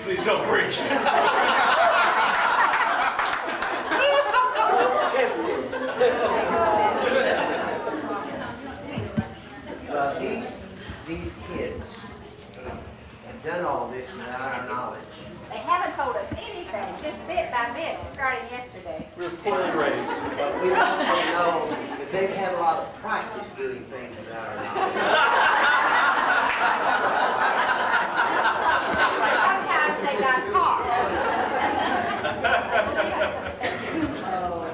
Please don't preach. These kids have done all this without our knowledge. They haven't told us anything, just bit by bit, starting yesterday. We're poorly raised. But we also know that they've had a lot of practice doing things without our knowledge. Sometimes they got caught. Oh,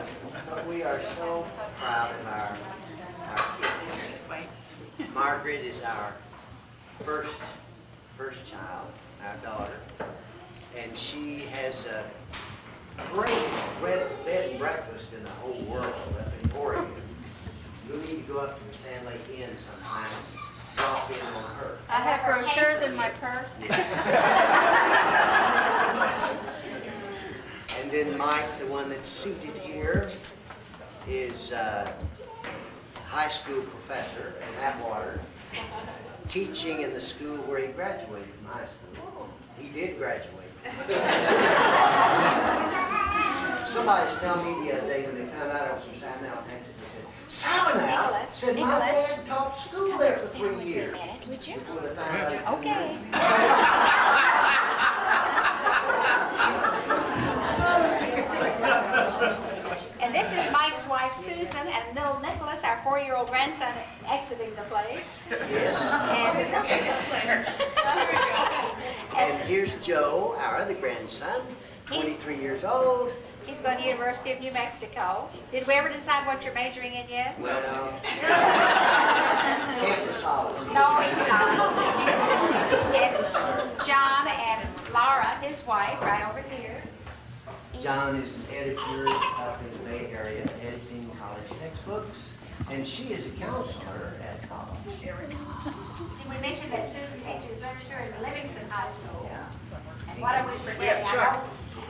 but we are so proud of our kids. Margaret is our first child, our daughter, and she has a great bed and breakfast in the whole world up in Oregon. You'll need to go up to the Sand Lake Inn sometime and drop in on her. I have brochures in my purse. And then Mike, the one that's seated here, is a high school professor at Atwater, teaching in the school where he graduated from high school. He did graduate. Somebody's telling me the other day when they found out I was from Sabinal, Texas, they said, Sabinal? Said my dad taught school there for 3 years. Would you? Okay. And this is Mike's wife, Susan, and little Nicholas, our 4-year-old grandson, exiting the place. Yes. And here's Joe, our other grandson, 23 years old. He's going to the University of New Mexico. Did we ever decide what you're majoring in yet? Well, campusology. No, he's not. And John and Laura, his wife, right over here. John is an editor up in the Bay Area, editing college textbooks, and she is a counselor at college. Did we mention that Susan teaches literature in Livingston High School? Yeah. And what are we forgetting? Chuck.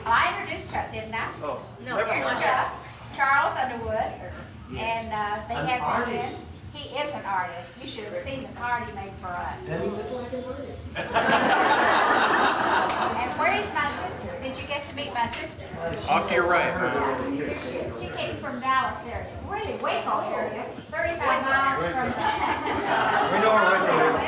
I introduced Chuck, didn't I? Oh, No, never there's mind. Chuck, Charles Underwood, Yes. and they An have me in. artist. He is an artist. You should have seen the card he made for us. Doesn't he look like an artist? And where is my sister? Did you get to meet my sister? Off to your right. Here she is. She came from Dallas area, really Waco area, 35 miles from. We know where Waco is.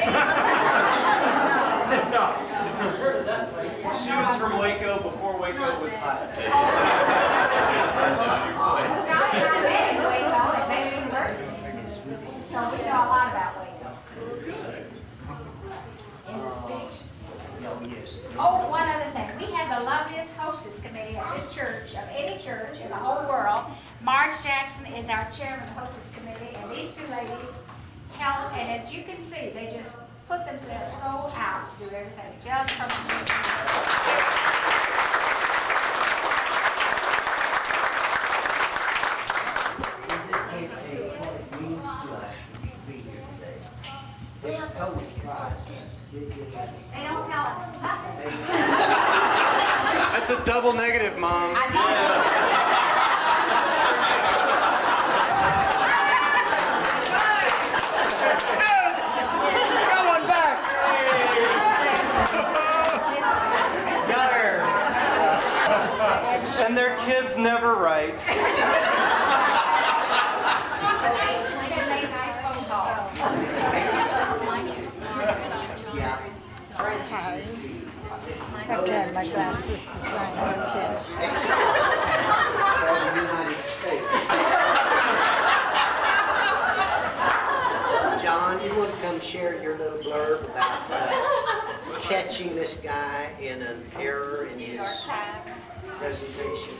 She was from Waco before Waco was hot. John and I met in Waco at Bethel University, so we know a lot about Waco. In the speech. Oh, yes. Oh, one other thing. We have the loveliest hostess committee at this church, of any church in the whole world. Marge Jackson is our chairman of the hostess committee, and these two ladies help, and as you can see, they just put themselves so out to do everything just from the They don't tell us nothing. That's a double negative, Mom. I know. Yes! Got one back! Got her. And their kids never write. They make nice phone calls. I've had my glasses designed on kids. For the United States. John, you want to come share your little blurb about catching this guy in an error in his presentation?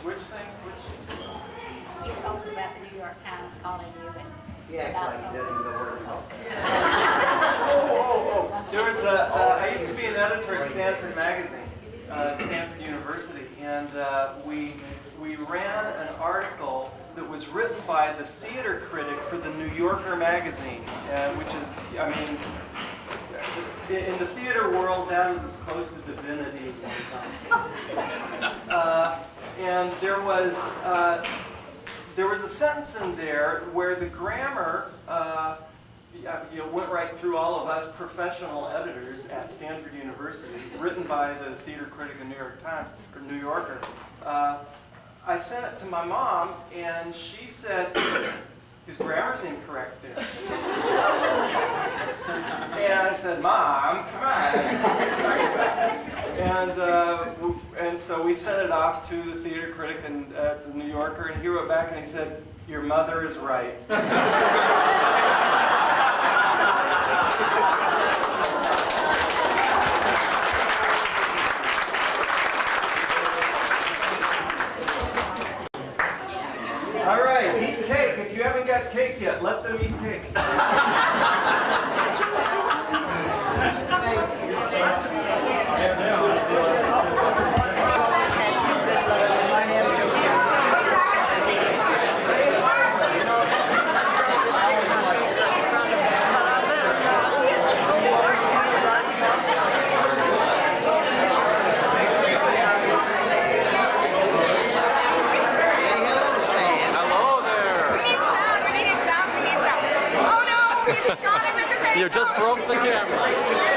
Which thing? You told us about the New York Times calling you. He acts like he doesn't know where to talk. There was I used to be an editor at Stanford Magazine, at Stanford University, and we ran an article that was written by the theater critic for the New Yorker magazine, which is, I mean, in the theater world, that is as close to divinity as one comes. And there was a sentence in there where the grammar went right through all of us professional editors at Stanford University, written by the theater critic of New York Times, or New Yorker. I sent it to my mom, and she said, his grammar's incorrect there. And I said, Mom, come on. And so we sent it off to the theater critic and the New Yorker, and he wrote back and he said, your mother is right. All right, eat cake. If you haven't got cake yet, let them eat cake. You just broke the camera.